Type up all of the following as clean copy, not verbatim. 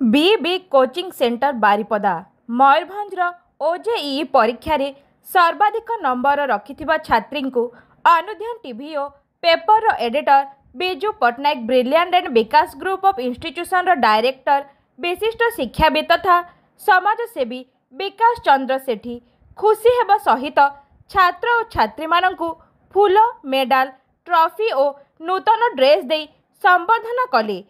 B coaching centre Baripada मयूरभंजर OJEE परीक्षा रे सर्वाधिक नंबर रखिथिबा छात्री को अनुध्यान टीवी और paper editor Biju Patnaik brilliant and Vikas group of institution director विशिष्ट शिक्षाविद तथा समाजसेवी विकास चंद्र सेठी खुशी हेबा सहित छात्र और छात्री मानंकु फूल मेडाल ट्रॉफी और नूतन ड्रेस दे संबर्धना कले।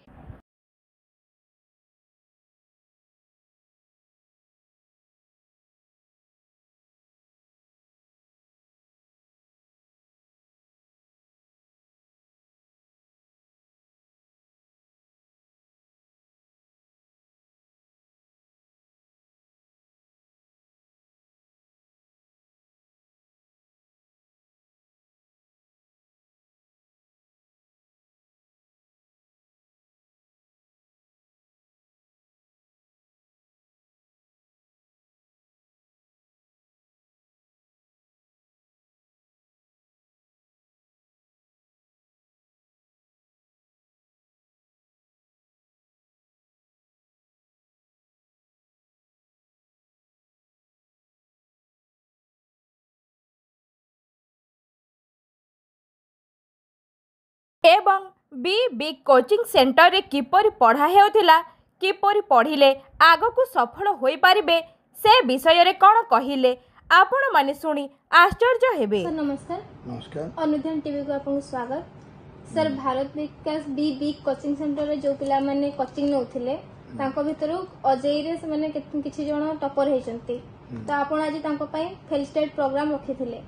एवं बी कोचिंग सेंटर रे किपरि पढ़ा हेउथिला किपरि पढ़िले आगकु सफल होई परिबे से विषय रे कोन कहिले आपण माने सुनी आश्चर्य हेबे। सर नमस्कार। नमस्कार। अनुध्यान टीवी को आपको स्वागत। सर भारत विकास बी कोचिंग सेंटर रे जो पिला माने कोचिंग नउथिले तांको भितरु अजय रे से माने किछि जण टॉपर हेचंती तो आपण आज तांको पई फेलिसिटेट प्रोग्राम रखिथिले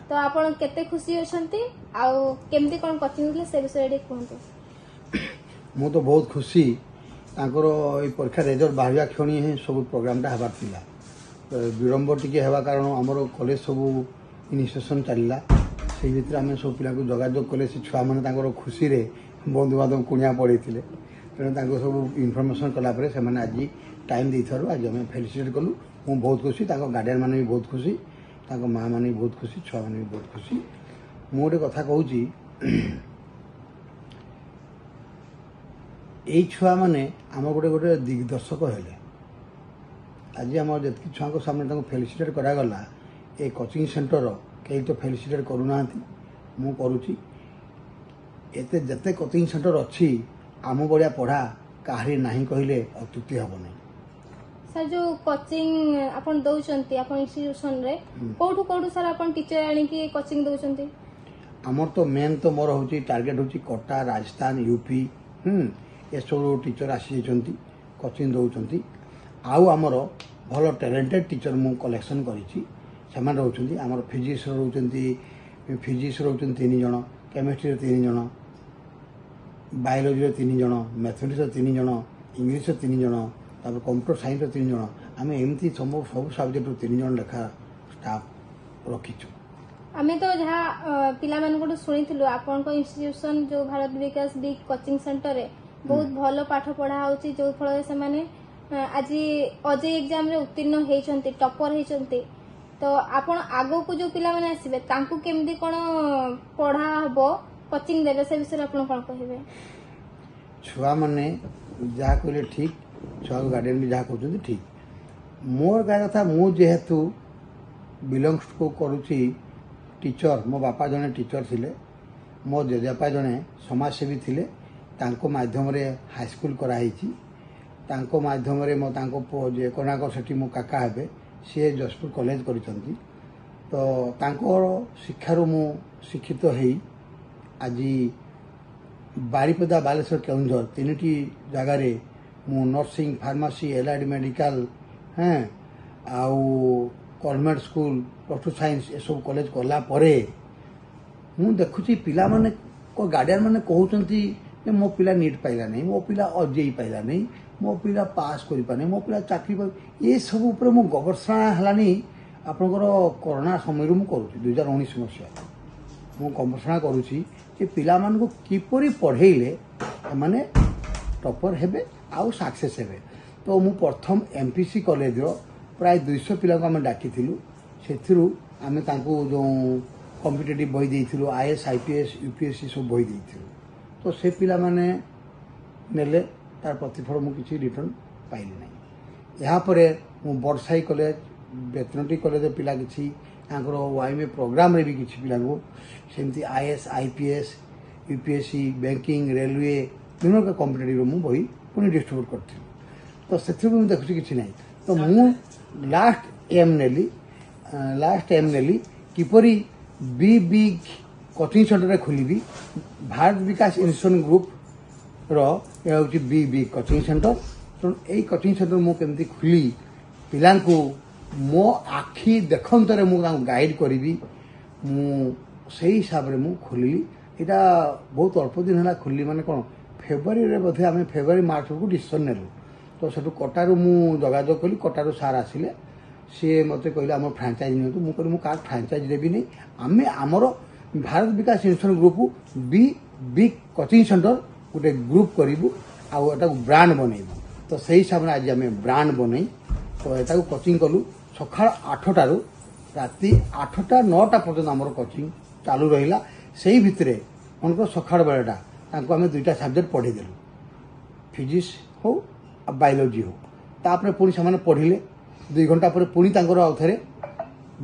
तो आपण केते खुशी होछंती आ केमती कोन कोचिंग ले से विषय रे कहंतु। मु तो बहुत खुशी तांकर ए परीक्षा रिजल्ट बाहरिया खणी है सब प्रोग्राम ता हेबार थिला विलंब टिके हेबा कारण हमर कॉलेज सब इनिशिएशन चलला से भितर आम सब पिला को जोगाजोग कले से छुआ माने तांकर खुशी रे बंधु बांधव कुणिया पड़े तेणु सब इनफॉरमेशन कला परे से माने आज टाइम देथारु आज हम फेलिसिटेट कलु मु बहुत खुशी तांको गार्डियन माने भी बहुत खुशी तांको माँ माने भी बहुत खुशी छुआ माने भी बहुत खुशी। मु गोटे कथा कहूची यही छुआ मैंने आम गोटे गोटे दिग्दर्शक हेले आज आम जी छुआ सामने फेलिसिटेट करागला ए कोचिंग सेंटर कई तो फेलिसिटेट करूना मु करुच्ची एते जते कोचिंग सेंटर अच्छी आम बड़िया पढ़ा कहारी नहीं कहले अत्युक्ति हम नहीं। सर जो कोचिंग आपण दउचंती आपण इंस्टीट्यूशन रे कोठु कोठु सर आपण टीचर आनी की कोचिंग दउचंती आमर तो मेन तो मोर होची टार्गेट होची कोटा राजस्थान यूपी ए सब टीचर आसी कोचिंग दउचंती आउ आमर भल टैलेंटेड टीचर मु कलेक्शन करिछि सेमान रहउचंती आमर फिजिक्स रहउचंती 3 जण केमिस्ट्री 3 जण बायोलॉजी 3 जण मैथमेटिक्स 3 जण इंग्लिश 3 जण तापर कंप्यूटर साइंस 3 जण आम एमती सब सब्जेक्ट 3 जण लेखा स्टाफ रखिछु। आमे तो जहाँ पिला मानन को सुनिथिलु आपन को इंस्टीट्यूशन जो भारत विकास बी कोचिंग सेंटर रे बहुत भलो पाठ पढ़ा होची जो फल से माने आज अजय एग्जाम रे उत्तीर्ण हेचंती टॉपर हेचंती तो आपण आगो को जो पिला माने आसीबे तांकु केमदी कोन पढ़ा हबो कोचिंग देबे से विषय आपण कोन कहिबे। छुआ माने जा कहले ठीक छुआ गार्डियन भी जा कहउछंती ठीक मोर गाय कथा मु जेहेतु बिलोंग्स को करूची टीचर मो बापा जने टीचर थिले मो जेजेपा जने समाजसेवी थिले तांको माध्यम रे हाई स्कूल कराई तांको माध्यम रे मो तांको जे कोनाको सेठी मो काका हेबे सी जसपुर कॉलेज करिसंती तो तांको शिक्षारो मु शिक्षित हेई आज बारिपदा बालेश्वर केउंझर तीनटी जगह रे मु नर्सिंग फार्मेसी एलाइड मेडिकल हैं आउ कॉन्वेंट स्कूल +2 साइंस ए सब कॉलेज कला परे मु देखुची पिला माने को गार्डियन माने कहउचंती मो पिला नीट पाइला नहीं मो पिला अजेई पाइला नहीं मो पिला पास करि पाने मो पिला चाकरी ये सब ऊपर मो गवेषणा हलानी आपनकर कोरोना समय मु करूची 2019 मसिया मु गवेषणा करूची जे पिला मान को किपरि पढ़ेइले माने टॉपर हेबे आउ सक्सेस हेबे तो मु प्रथम एमपीसी कॉलेज रो प्राय 200 पिला को हम डाकी थिलु सेथिरु आमे तांको जो कॉम्पिटिटिव बही देइथिलु आईएएस आईपीएस यूपीएससी सब बही देइथिलु तो से पिला माने नेले तार प्रतिफल मु किछि रिटर्न पाइली ना यापर मु बरसाई कॉलेज बेतनटी कॉलेज पिला किसी वाईमे प्रोग्राम रे भी किसी पिला को सेमती IAS IPS UPSC banking railway विभिन्न कॉम्पिटेटिव मु बही पुणी डिस्ट्रीब्यूट करती तो से देखुची किसी ना तो मु लास्ट एम नेली किपरी बी कोचिंग सेंटर खोली भारत विकास इंस्टीट्यूशन ग्रुप रो बी कोचिंग सेंटर तो यही कोचिंग सेंटर मु केमती खोली पिला मो आखि देखंतरे मु गाइड करी मु से हिसाब से मु खोली यहाँ बहुत अल्प दिन है खोली माने कौन फेब्रुआरी बोधे आम फेब्रुआरी मार्च को डिसीजन नेलु तो सेठू कटारू मु जोगाजोग कली कटारू सार आसिले सी मत कहले आम फ्रांचाइज नियंतु मु कहली मु का फ्रांचाइज देवी नहीं आम आमर Bharat Vikas institution group B coaching centre गोटे ग्रुप करूँ आटा ब्रांड बनइबू तो से हिसाब से आज आम ब्रांड बनई तो यहाँ कोचिंग कलु सका 8टारू राति 8टा 9टा पर्यटन आम कोचिंग चालू रहा से भितर मन सका बेलाटा आम 2टा सब्जेक्ट पढ़ेदेलु फिजिक्स हो बायोलोजी हो तापर पुणी से पढ़िले 2 घंटा पर पुणी आउ थे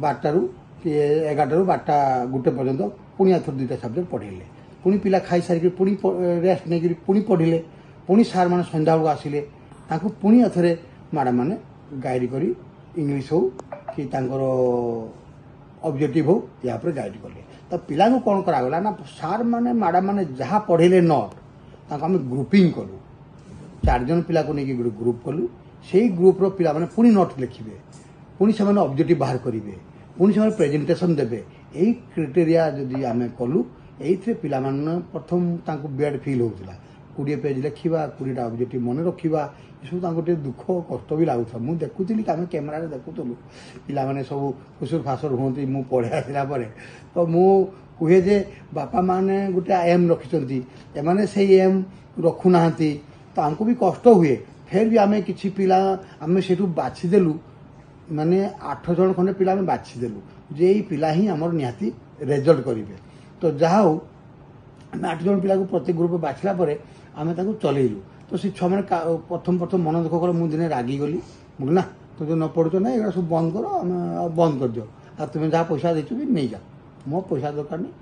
12टारू कि 11टारू 12टा 1 पर्यंत पुणी आउ 2टा सब्जेक्ट पढ़ेले पुणी पिला खाई सारिक पुणी रेस्ट नहीं पुणी पढ़िले पुणी सार मैंने संध्या बेलू आसिले पुणी थे मैडम मैंने गाइड करी इंग्लिश हो कि ऑब्जेक्टिव हो या पर गाइड कले तो पिला कौन करागला ना सार मैंने मैडम मैंने जहाँ पढ़ेले नोट आम ग्रुपिंग कलु 4 जन पिला को लेकिन ग्रुप कलु से ग्रुप्र पिला मैंने पुणी नोट लिखे पुणी से ऑब्जेक्टिव बाहर करेंगे पुणी से प्रेजेंटेशन देवे यही क्राइटेरिया जदि आम कलु ये पिला प्रथम बेड फिल होता 20 पेज लिखा 20टा ऑब्जेक्टिव मन रखा ये सब दुख कष्ट भी लगुता मुझे देखुली आम कैमेरा देखुलु पिला माने सब खुसुर फासुर हमें मुझे पढ़े आसला तो मु कहे जे बापा माने गोटे एम रखिंट एम से एम रखुना तो आमको भी कष्ट हुए फिर भी आम कि पिला आम से बाछीदेलु माने 8 जन खंडे पिला आम बाछीदेलु जे पिला ही आमर निहाती रेजल्ट करेंगे तो जहा हो आम 8 जन पिला प्रत्येक ग्रुप बाछला आम चलैलु तो से छुआ मैंने प्रथम मन दुख कर मुझे रागी गली मुझे ना तुम जो न पढ़ुच ना ये सब बंद कर बंद कर दियो आ तुम्हें जहाँ पैसा देचु भी नहीं जा मो पैसा दरकार नहीं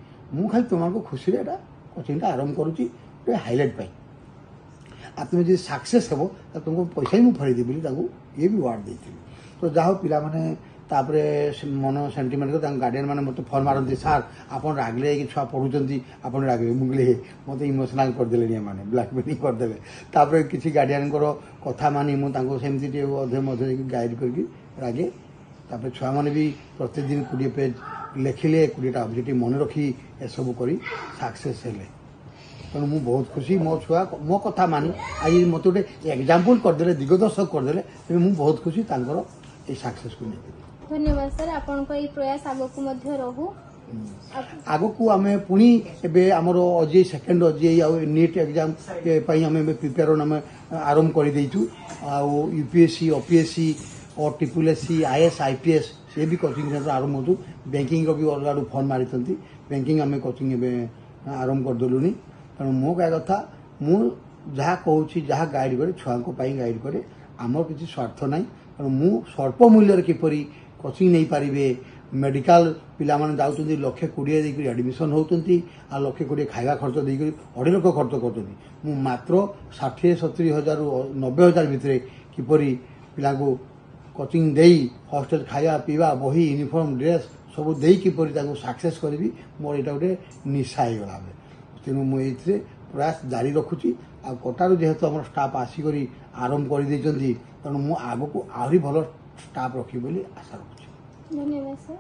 मुझे तुमको खुशी कोचिंग आरंभ करुच्ची हाइलाइट पाई आ तुम्हें जो सक्सेस हे तो तुमको पैसा ही मुझे फेरदेवी ये भी वार्ड देती तो जहाँ पिला माने तापरे मन सेंटिमेंट कर गार्डियन मैंने मत फोन मारती सार आप रागले छुआ पढ़ुंट आप रागे मुझे मत इमोशनाल करदे मैंने ब्लाकमेलिंग करदे तापर किसी गार्डियन कथा मानी मुझे अधे मधे गाइड करके रागे तापर छुआ मैंने भी प्रत्येक दिन 20 पेज लिखिले 20टा ऑब्जेक्टिव मन रखी एसबू कर सक्सेस हेले तेणु मुझे बहुत खुशी मो छुआ मो कथा मानी आज मत गोटे एग्जाम्पल करदे दिगदर्शक करदे मुझे बहुत खुशी ये सक्सेस को नहीं धन्यवाद सर आपन को प्रयास आगो को मध्य रहू आगो को आमे पुणी एबे हमर अजे सेकंड अजे आ नीट एग्जाम पई हमें प्रिपेयर हमें आरंभ कर देछु आ UPSC OPSC और SSC IAS IPS से भी कोचिंग सेंटर आरंभ होतु बैंकिंग रो भी अलगाडू फोन मारितंती बैंकिंग हमें कोचिंग एबे आरंभ कर देलुनी तेणु मो क्या कथा मु जहाँ कहूँ जहाँ गाइड करे छुआ को गाइड करे आमर किसी स्वार्थ ना तेणु मु स्वल्प मूल्य किपरि कोचिंग नहीं पारे मेडिकल पिला माने जाउछन्ती 1,20,000 देकर एडमिशन होउछन्ती आ 1,20,000 खाଇବା खर्च देकर 2.5 लाख खर्च करछन्ती मु मात्र 60-70 हजार 90 हजार भितर किपरि पिला को कोचिंग देई हॉस्टल खाଇବା पीवा बही यूनिफॉर्म ड्रेस सब देई किपरि ताको सक्सेस करबी मोर एटा गोटे निशा हो गला तेणु मुझे प्रयास जारी रखुची आ कटारू जेहेतु आम स्टाफ आसिक आरंभ कर तेणु मु आग को आहरी भल स्टाफ रखी बोली आशा रखुची धन्यवाद सर।